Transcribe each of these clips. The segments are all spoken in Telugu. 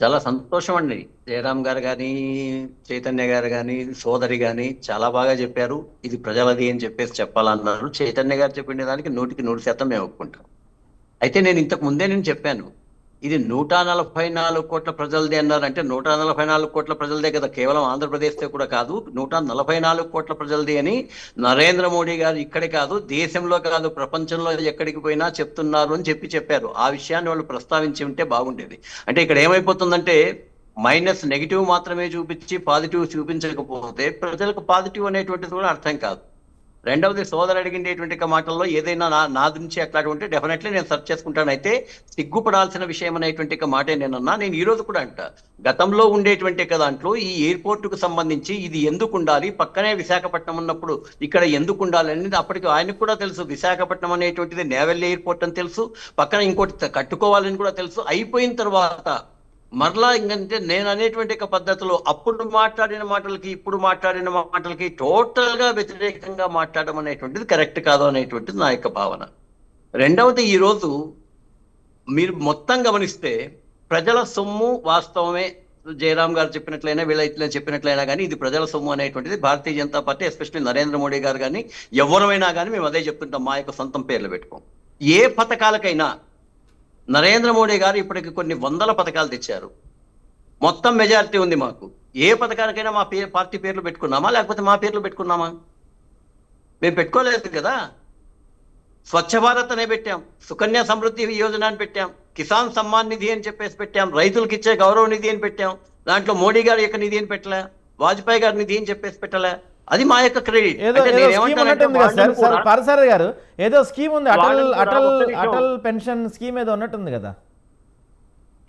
చాలా సంతోషం అండి. జయరామ్ గారు గాని, చైతన్య గారు గాని, సోదరి గాని చాలా బాగా చెప్పారు. ఇది ప్రజలది అని చెప్పేసి చెప్పాలన్నారు. చైతన్య గారు చెప్పిన దానికి 100% మేము ఒప్పుకుంటాం. అయితే నేను ఇంతకు ముందే నేను చెప్పాను. ఇది 144 కోట్ల ప్రజలది అన్నారంటే 144 కోట్ల ప్రజలదే కదా, కేవలం ఆంధ్రప్రదేశ్తో కూడా కాదు, 144 కోట్ల ప్రజలది అని నరేంద్ర మోడీ గారు ఇక్కడే కాదు, దేశంలో కాదు, ప్రపంచంలో ఎక్కడికి పోయినా చెప్తున్నారు అని చెప్పారు. ఆ విషయాన్ని వాళ్ళు ప్రస్తావించి ఉంటే బాగుండేది. అంటే ఇక్కడ ఏమైపోతుందంటే మైనస్ నెగిటివ్ మాత్రమే చూపించి పాజిటివ్ చూపించకపోతే ప్రజలకు పాజిటివ్ అనేటువంటిది కూడా అర్థం కాదు. రెండవది, సోదరు అడిగినటువంటి మాటల్లో ఏదైనా నా నుంచి అట్లాంటి ఉంటే డెఫినెట్లీ నేను సెర్చ్ చేసుకుంటాను. అయితే సిగ్గుపడాల్సిన విషయం అనేటువంటి మాటే నేనన్నా. నేను ఈ రోజు కూడా అంట, గతంలో ఉండేటువంటి దాంట్లో ఈ ఎయిర్పోర్ట్ కు సంబంధించి ఇది ఎందుకు ఉండాలి, పక్కనే విశాఖపట్నం ఉన్నప్పుడు ఇక్కడ ఎందుకు ఉండాలి అనేది అప్పటికి ఆయనకు కూడా తెలుసు. విశాఖపట్నం అనేటువంటిది నేవల్ ఎయిర్పోర్ట్ అని తెలుసు, పక్కన ఇంకోటి కట్టుకోవాలని కూడా తెలుసు. అయిపోయిన తర్వాత మరలా ఇంకంటే నేను అనేటువంటి పద్ధతిలో అప్పుడు మాట్లాడిన మాటలకి ఇప్పుడు మాట్లాడిన మాటలకి టోటల్ గా వ్యతిరేకంగా మాట్లాడడం అనేటువంటిది కరెక్ట్ కాదు అనేటువంటిది నా యొక్క భావన. రెండవది, ఈరోజు మీరు మొత్తం గమనిస్తే ప్రజల సొమ్ము వాస్తవమే, జయరామ్ గారు చెప్పినట్లయినా వీళ్ళ ఇట్లా చెప్పినట్లయినా కానీ ఇది ప్రజల సొమ్ము అనేటువంటిది భారతీయ జనతా పార్టీ, ఎస్పెషల్లీ నరేంద్ర మోడీ గారు కానీ ఎవరైనా కానీ మేము అదే చెప్తుంటాం. మా యొక్క సొంతం పేర్లు పెట్టుకోం. ఏ పథకాలకైనా నరేంద్ర మోడీ గారు ఇప్పటికి కొన్ని వందల పథకాలు తెచ్చారు. మొత్తం మెజారిటీ ఉంది మాకు. ఏ పథకానికైనా మా పార్టీ పేర్లు పెట్టుకున్నామా, లేకపోతే మా పేర్లు పెట్టుకున్నామా? మేము పెట్టుకోలేదు కదా. స్వచ్ఛ భారత్ అనే పెట్టాం, సుకన్య సమృద్ధి యోజన అని పెట్టాం, కిసాన్ సమ్మాన్ నిధి అని చెప్పేసి పెట్టాం, రైతులకు ఇచ్చే గౌరవ నిధి అని పెట్టాం. దాంట్లో మోడీ గారి యొక్క నిధి అని పెట్టలే, వాజ్పేయి గారి నిధి అని చెప్పేసి పెట్టలే. అది మా యొక్క క్రెడిట్. పార్థసారథి గారు ఏదో స్కీమ్ ఉంది, అటల్ పెన్షన్ స్కీమ్ ఏదో ఉన్నట్టుంది కదా.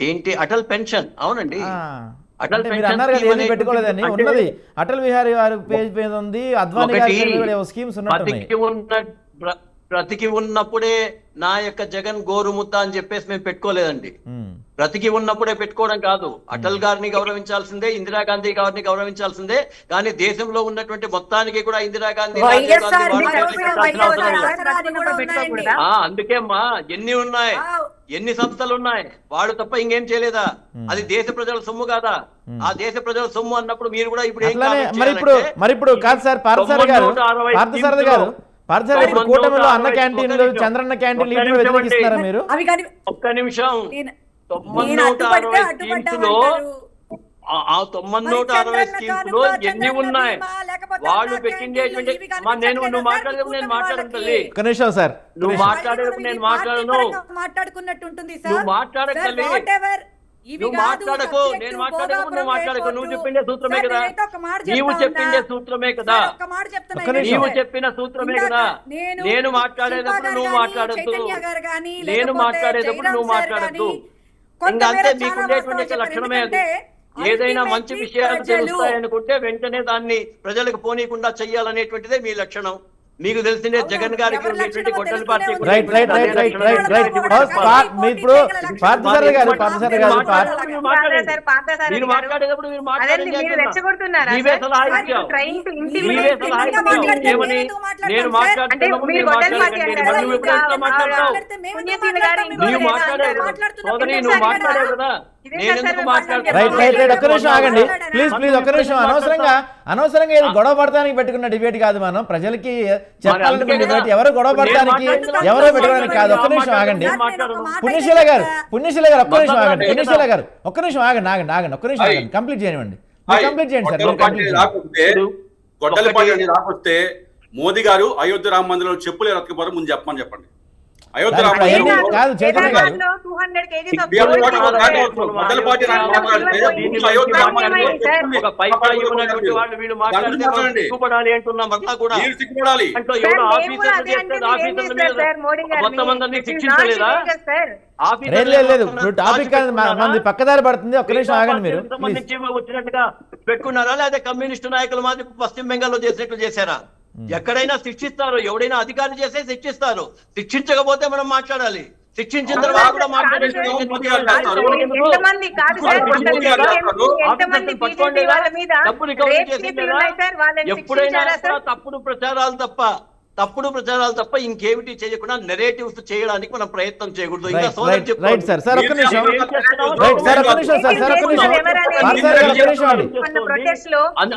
ఏంటి అటల్ పెన్షన్? అవునండి, అటల్ అన్నారు కదా, ఏది పెట్టుకోలేదని. ఉన్నది అటల్ బిహారీ వారి పేజ్ మీద ఉంది, అద్వానీ గారి స్కీమ్స్ ఉన్నట్టున్నాయి. బ్రతికి ఉన్నప్పుడే నా యొక్క జగన్ గోరుముద్ద అని చెప్పేసి మేము పెట్టుకోలేదండి. బ్రతికి ఉన్నప్పుడే పెట్టుకోవడం కాదు. అటల్ గారిని గౌరవించాల్సిందే, ఇందిరాగాంధీ గారిని గౌరవించాల్సిందే. కానీ దేశంలో ఉన్నటువంటి మొత్తానికి కూడా ఇందిరాగాంధీ, అందుకే మా ఎన్ని ఉన్నాయి, ఎన్ని సంస్థలు ఉన్నాయి, వాడు తప్ప ఇంకేం చేయలేదా? అది దేశ ప్రజల సొమ్ము కాదా? ఆ దేశ ప్రజల సొమ్ము అన్నప్పుడు మీరు కూడా ఇప్పుడు కాదు సార్ పార్థసారథి గారు కూటమిలో అన్న క్యాంటీన్లు, చంద్రన్న క్యాంటీన్లు వ్యతిరేకిస్తున్నారా మీరు? ఒక్క నిమిషం. 960 స్కీమ్స్ లో ఆ 960 స్కీమ్స్ లో ఎన్ని ఉన్నాయి? వాళ్ళు పెట్టిండేటువంటి నువ్వు మాట్లాడేటప్పుడు నేను మాట్లాడను తల్లి. ఒక్క నిమిషం సార్, నువ్వు మాట్లాడేటప్పుడు నేను మాట్లాడను. నువ్వు మాట్లాడక తల్లి, నువ్వు మాట్లాడకు. నేను మాట్లాడేటప్పుడు నువ్వు మాట్లాడకు. నువ్వు చెప్పిండే సూత్రమే కదా, నీవు చెప్పిండే సూత్రమే కదా, నీవు చెప్పిన సూత్రమే కదా. నేను మాట్లాడేటప్పుడు నువ్వు మాట్లాడద్దు, నేను మాట్లాడేటప్పుడు నువ్వు మాట్లాడద్దు. ఇంకా అంతే. మీకుండేటువంటి లక్షణమే అది. ఏదైనా మంచి విషయాలు తెలుస్తాయనుకుంటే వెంటనే దాన్ని ప్రజలకు పోనీయకుండా చెయ్యాలనేటువంటిదే మీ లక్షణం. మీకు తెలిసిందే జగన్ గారికి ఉండేటువంటి గొడ్డలి పార్టీ. మీరు మాట్లాడేటప్పుడు మీరు ఏమని నేను మాట్లాడుతున్నప్పుడు నువ్వు మాట్లాడావు కదా. ఒక్క నిమిషం ఆగండి ప్లీజ్ ఒక్క నిమిషం. అనవసరంగా ఏదో గొడవ పడటానికి పెట్టుకున్న డిబేట్ కాదు. మనం ప్రజలకి చెప్పాలంటే డిబేట్ ఎవరు గొడవ పడటానికి, ఎవరో పెట్టుకోవడానికి కాదు. ఒక్క నిమిషం ఆగండి పుణ్యశీల గారు ఒక్క నిమిషం ఆగండి. పుణ్యశీల గారు ఒక్క నిమిషం ఆగండి ఒక్క నిమిషం ఆగండి. కంప్లీట్ చేయనివ్వండి, కంప్లీట్ చేయండి సార్. రాకొస్తే మోదీ గారు అయోధ్య రామ మందిరంలో చెప్పులు ఎరక్కపోతే ముందు చెప్పండి. అయోధ్య కాదు చైతన్య గారు, లేదు టాపిక్ మంది పక్కదారి పడుతుంది. ఒక్క నిమిషం ఆగండి. మీరు వచ్చినట్టుగా పెట్టుకున్నారా లేదా కమ్యూనిస్టు నాయకుల మాది పశ్చిమ బెంగాల్లో చేసినట్లు చేశారా? ఎక్కడైనా శిక్షిస్తారు, ఎవడైనా అధికారి చేస్తే శిక్షిస్తారు. శిక్షించకపోతే మనం మాట్లాడాలి. శిక్షించిన తర్వాత కూడా ఎప్పుడైనా తప్పుడు ప్రచారాలు తప్ప తప్పుడు ప్రచారాలు తప్ప ఇంకేమిటి చేయకుండా నెరేటివ్స్ చేయడానికి మనం ప్రయత్నం చేయకూడదు. ఇంకా రైట్ సోదరు రైట్ చెప్తాడు. రైట్ సార్ సార్ ఒక్క నిమిషం ఏం చేస్తున్నావు? రైట్ సార్ ఒక్క నిమిషం సార్ సార్ ఒక్క నిమిషం సార్ ఒక్క నిమిషం అండి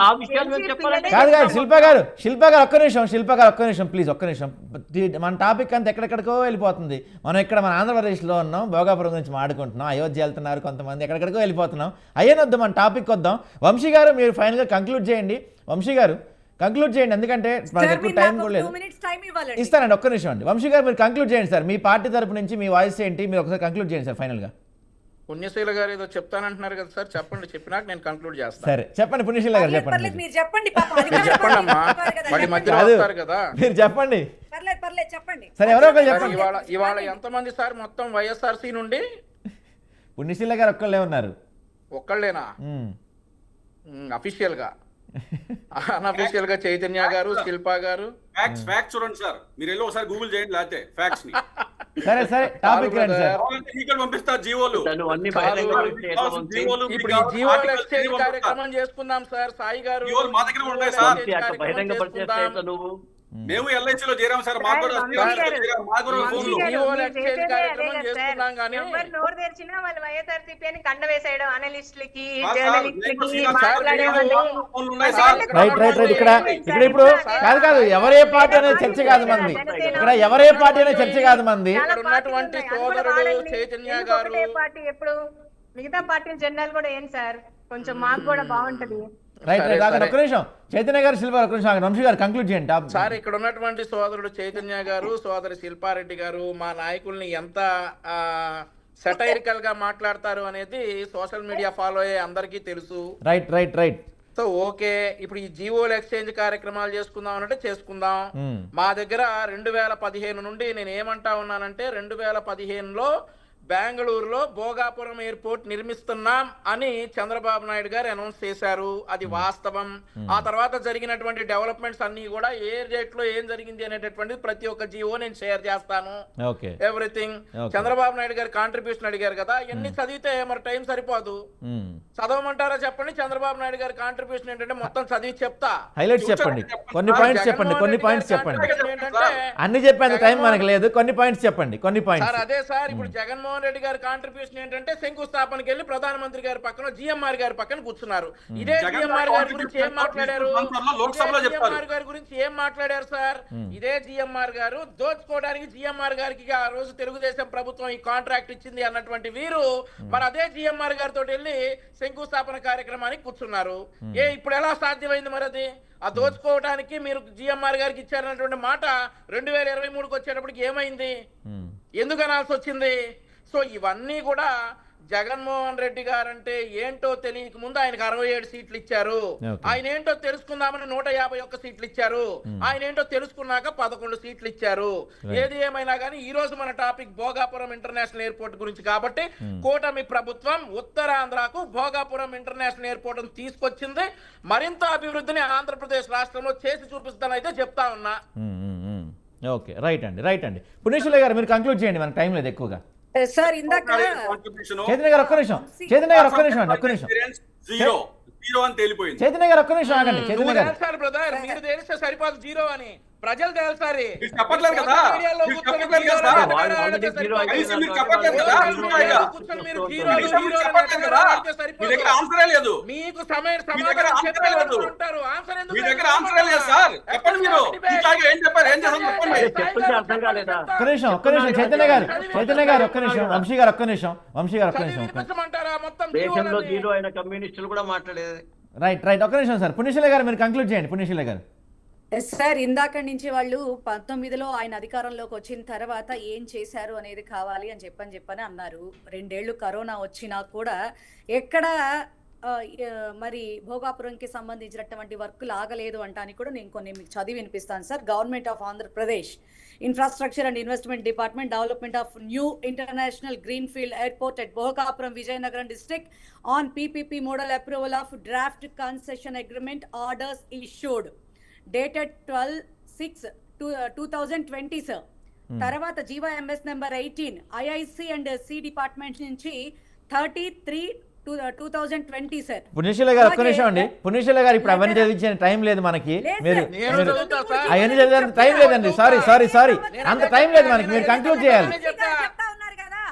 ఆ విషయాలు మేము చెప్పాలంటే కాదు కాదు శిల్ప గారు ఒక్క నిమిషం ప్లీజ్ ఒక్క నిమిషం. మన టాపిక్ అంతా ఎక్కడెక్కడికో వెళ్ళిపోతుంది. మనం ఇక్కడ మన ఆంధ్రప్రదేశ్లో ఉన్నాం, భోగాపురం గురించి మాట్లాడుకుంటున్నాం, అయోధ్య వెళ్తున్నారు కొంతమంది, ఎక్కడెక్కడికో వెళ్ళిపోతున్నాం. అయ్యేనొద్దు, మన టాపిక్ వద్దాం. వంశీ గారు మీరు ఫైనల్గా కంక్లూడ్ చేయండి. వంశీ గారు కంక్లూడ్ చేయండి, ఎందుకంటే మనకి ఎక్కువ టైం కూడా లేదు. ఇస్తానండి, ఒక్క నిమిషం అండి. వంశీ గారు మీరు కంక్లూడ్ చేయండి సార్. మీ పార్టీ తరపు నుంచి మీ వాయిస్ ఏంటి, మీరు ఒకసారి కంక్లూడ్ చేయండి సార్ ఫైనల్గా. పుణ్యశీల గారు ఏదో చెప్తానంటున్నారు కదా సార్, చెప్పండి. చెప్పినాక నేను కంక్లూడ్ చేస్తాను. సరే చెప్పండి పుణ్యశీల గారు, చెప్పండి మీరు చెప్పండి పాపం, మీరు చెప్పండి అమ్మా, మళ్ళీ మధ్యలో కాదు, వస్తారు కదా. మీరు చెప్పండి. పర్లేదు చెప్పండి. సరే ఎవరో ఒకరు సార్, చెప్పండి. ఇవాళ ఎంతమంది సార్ మొత్తం వైఎస్ఆర్సీ నుండి? పుణ్యశీల గారు ఒక్కళ్ళే ఉన్నారు. ఒక్కళ్ళేనా? అఫీషియల్ గా? అన్అఫీషియల్ గా చైతన్య గారు, శిల్ప గారు. ఫ్యాక్ట్స్ చూడండి సార్, మీరు వెళ్ళి ఒకసారి గూగుల్ చేయండి, లేకపోతే ఫ్యాక్ట్స్ ని సరే సరే టాపిక్ రండి సార్. ఇక్కడ పంపిస్తారు జీవోలు. తను అన్ని బహిరంగ జీవోలు ఇప్పుడు ఈ జీవో ఎక్స్చేంజ్ కార్యక్రమం చేసుకుందాం సార్. సాయి గారు జీవోలు మా దగ్గర ఉంటాయి సార్. బహిరంగ పరిచయం నువ్వు మేము ఎల్ఐసిలో చేరాం సార్. మా కూడా నోరు తెరిచినా వాళ్ళు వైఎస్ఆర్సీపీ అని కండ వేసేయడం అనలిస్టులకి, రైట్ రైట్ రైట్ ఇక్కడ ఇప్పుడు కాదు ఎవరే పార్టీ అనే చర్చ కాదు మంది. ఇక్కడ ఎవరే పార్టీ అనే చర్చ కాదు మంది. ఉన్నటువంటి సోదరుడు చైతన్య గారు పార్టీ ఎప్పుడు మిగతా పార్టీ జెండాలు కూడా ఏం సార్, కొంచెం మాకు కూడా బాగుంటది. రైట్ రైట్ ఒక్క నిమిషం చైతన్య గారు, శిల్ప ఒక్క నిమిషం, వంశీ గారు కంక్లూడ్ చేయండి సార్. ఇక్కడ ఉన్నటువంటి సోదరుడు చైతన్య గారు, సోదరి శిల్పారెడ్డి గారు మా నాయకుల్ని ఎంత సెటైరికల్ గా మాట్లాడతారు అనేది సోషల్ మీడియా ఫాలో అయ్యే అందరికీ తెలుసు. Right right right so okay, ఇప్పుడు ఈ జీవోల ఎక్స్చేంజ్ కార్యక్రమాలు చేసుకుందాం అంటే చేసుకుందాం. మా దగ్గర 2015 నుండి నేను ఏమంటా ఉన్నానంటే 2015లో బెంగళూరులో భోగాపురం ఎయిర్పోర్ట్ నిర్మిస్తున్నాం అని చంద్రబాబు నాయుడు గారు అనౌన్స్ చేశారు. అది వాస్తవం. ఆ తర్వాత జరిగినటువంటి డెవలప్మెంట్స్ అన్ని కూడా ఏ డేట్ లో ఏం జరిగింది అనేటటువంటిది ప్రతి ఒక్క జీవో నేను షేర్ చేస్తాను. ఎవ్రీథింగ్. చంద్రబాబు నాయుడు గారు కాంట్రిబ్యూషన్ అడిగారు కదా, ఎన్ని చదివితే మరి టైం సరిపోదు. చదవమంటారా చెప్పండి. చంద్రబాబు నాయుడు గారి కాంట్రిబ్యూషన్ ఏంటంటే మొత్తం చదివి చెప్తా. హైలైట్స్ చెప్పండి, కొన్ని పాయింట్స్ చెప్పండి. అన్ని చెప్పేంత టైం మనకు లేదు, కొన్ని పాయింట్స్ చెప్పండి. సార్ అదే సార్, ఇప్పుడు జగన్మోహన్ రెడ్డి గారి కాంట్రిబ్యూషన్ ఏంటంటే శంకుస్థాపనకి వెళ్ళి ప్రధానమంత్రి గారి పక్కన జిఎంఆర్ గారి పక్కన కూర్చున్నారు. ఇదే జిఎంఆర్ గారి గురించి ఏం మాట్లాడారు? సార్ ఇదే జిఎంఆర్ గారు దోచుకోవడానికి జిఎంఆర్ గారికి ఆ రోజు తెలుగుదేశం ప్రభుత్వం ఈ కాంట్రాక్ట్ ఇచ్చింది అన్నటువంటి వీరు మరి అదే జిఎంఆర్ గారితో వెళ్ళి శంకుస్థాపన కార్యక్రమానికి కూర్చున్నారు. ఇప్పుడు ఎలా సాధ్యమైంది మరి అది? ఆ దోచుకోవడానికి మీరు జిఎంఆర్ గారికి ఇచ్చారన్నటువంటి మాట 2023కి వచ్చేటప్పటికి ఏమైంది? ఎందుకు అనాల్సి వచ్చింది? సో ఇవన్నీ కూడా జగన్మోహన్ రెడ్డి గారు అంటే ఏంటో తెలియక ముందు ఆయనకు 67 సీట్లు ఇచ్చారు. ఆయన ఏంటో తెలుసుకుందామని 151 సీట్లు ఇచ్చారు. ఆయన ఏంటో తెలుసుకున్నాక 11 సీట్లు ఇచ్చారు. ఏది ఏమైనా కానీ ఈ రోజు మన టాపిక్ భోగాపురం ఇంటర్నేషనల్ ఎయిర్పోర్ట్ గురించి కాబట్టి కూటమి ప్రభుత్వం ఉత్తరాంధ్రకు భోగాపురం ఇంటర్నేషనల్ ఎయిర్పోర్ట్ తీసుకొచ్చింది. మరింత అభివృద్ధిని ఆంధ్రప్రదేశ్ రాష్ట్రంలో చేసి చూపిస్తానైతే చెప్తా ఉన్నా. ఓకే రైట్ అండి. పుణ్యశీల గారు మీరు కంక్లూడ్ చేయండి, మనకు టైం లేదు ఎక్కువగా. సార్ ఇందాక చైతన్య గారు ఒక్క నిమిషం చైతన్య గారు ఒక్క నిమిషం ఆగండి. చైతన్య గారు బ్రదర్ మీరు తెలిస్తే సరిపోదు జీరో అని ప్రజలు తెలుసారి చెప్పట్లేదు కదా. మీకు సమయం ఒక్క నిమిషం చైతన్య గారు ఒక్క నిమిషం, వంశీ గారు ఒక్క నిమిషం మొత్తం దేశంలో జీరో అయిన కమ్యూనిస్టులు కూడా మాట్లాడేది. రైట్ ఒక్క నిమిషం సార్. పుణ్యశీల గారు మీరు కంక్లూడ్ చేయండి. పుణ్యశీల గారు. సార్ ఇందాక నుంచి వాళ్ళు 19లో ఆయన అధికారంలోకి వచ్చిన తర్వాత ఏం చేశారు అనేది కావాలి అని చెప్పని అన్నారు. 2 ఏళ్ళు కరోనా వచ్చినా కూడా ఎక్కడ మరి భోగాపురంకి సంబంధించినటువంటి వర్కులు ఆగలేదు అంటానికి కూడా నేను కొన్ని మీకు చదివి వినిపిస్తాను sir. Government of Andhra Pradesh infrastructure and investment department development of new international greenfield airport at Bhogapuram, Vizianagaram district on PPP model approval of draft concession agreement orders issued dated 12/6/2020 sir. తర్వాత GO MS number 18 IIC and C department నుంచి 33 2020 సార్. పుణ్యశీల గారు ఒక్క నిమిషం అండి. పుణ్యశీల గారు ఇప్పుడు అవన్నీ చదివించే టైం లేదు మనకి. లేదు మీరు సార్. నేను మీరు చదువుతా సార్. అవన్నీ చదివేంత టైం లేదండి. సారీ అంత టైం లేదు మనకి. మీరు కంక్లూడ్ చేయాలి. చెప్తా ఉన్నారు కదా.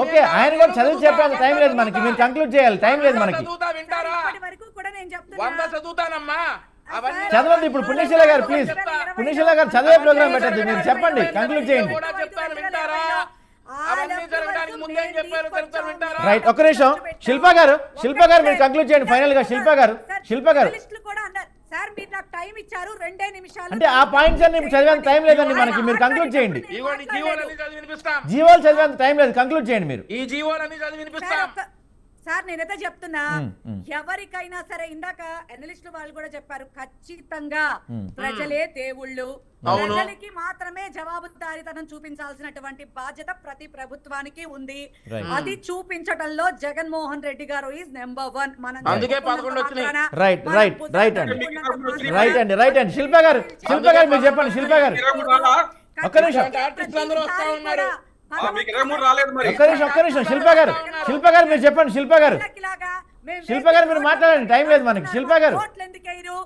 ఓకే, ఆయన కూడా చదివి చెప్పేంత టైం లేదు మనకి. మీరు కంక్లూడ్ చేయాలి. టైం లేదు మనకి. చదువుతా వింటారా? ఇప్పటి వరకు కూడా నేను 100 చెప్తున్నా. చదువుతానమ్మా. అవన్నీ చదవండి ఇప్పుడు. పుణ్యశీల గారు ప్లీజ్, పుణ్యశీల గారు చదివే ప్రోగ్రామ్ పెట్టద్దు. మీరు చెప్పండి, కంక్లూడ్ చేయండి. కూడా చెప్తాను వింటారా? అవన్నీ జరగడానికి ముందేం చెప్పారు తెలుసా వింటారా? రైట్, ఒక్క నిమిషం. శిల్ప గారు మీరు కంక్లూడ్ చేయండి ఫైనల్ గా. శిల్ప గారు జర్నలిస్టులు కూడా అన్నారు సార్, మీరు నాకు టైం ఇచ్చారు 2 నిమిషాలు. అంటే ఆ పాయింట్స్ అన్ని చదివేంత టైం లేదండి మనకి. మీరు కంక్లూడ్ చేయండి. ఇవ్వండి జీవోలన్నీ చదివి వినిపిస్తాం. జీవోలు చదివేంత టైం లేదు. కంక్లూడ్ చేయండి మీరు. ఈ జీవోలన్నీ చదివి వినిపిస్తాం. సార్ నేనైతే చెప్తున్నా, మ్. ఎవరికైనా సరే, ఇందాక అనలిస్టులు వాళ్ళు కూడా చెప్పారు, ఖచ్చితంగా ప్రజలే దేవుళ్ళు, అవును. ప్రజలకి మాత్రమే జవాబుదారీతనం చూపించాల్సినటువంటి బాధ్యత ప్రతి ప్రభుత్వానికి ఉంది. Right. అది చూపించడంలో జగన్మోహన్ రెడ్డి గారు ఈజ్ నెంబర్ 1. మనం అందుకే చెప్పుకున్నంత 11 వచ్చినాయి. మాత్రాన, Right, మనం right, భుజాన్ని right అండి. తట్టుకున్నంత రైట్ అండి. శిల్ప గారు మీరు చెప్పండి. శిల్ప గారు ఒక్క నిమిషం. ఆర్టిస్టులు అందరూ వస్తా ఉన్నారు. మీకు 23 రాలేదు మరి. ఒక్క నిమిషం. శిల్ప గారు మీరు చెప్పండి. శిల్ప గారు మీరు మాట్లాడండి. టైం లేదు మనకి. శిల్ప గారు ఓట్లు ఎందుకు వేయరు?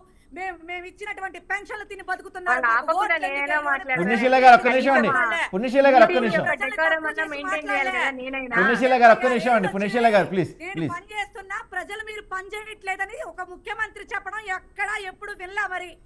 మేము ఇచ్చినటువంటి పెన్షన్లు తిని బతుకుతున్నారు. వాళ్ళు మాకు ఆపకుండా ఓట్లు ఎందుకు నేనే వేయరు? మాట్లాడాను. పుణ్యశీల గారు ఒక్క నిమిషం అండి. పుణ్యశీల గారు ఒక్క నిమిషం. డెకోరం అన్నా మెయింటైన్ చేయాలి కదా నేనైనా. పుణ్యశీల గారు ఒక్క నిమిషం అండి. పుణ్యశీల గారు ప్లీజ్. నేను పని చేస్తున్నా, ప్రజలు మీరు పని చేయట్లేదని ఒక ముఖ్యమంత్రి చెప్పడం ఎక్కడా ఎప్పుడు వినలా. మరి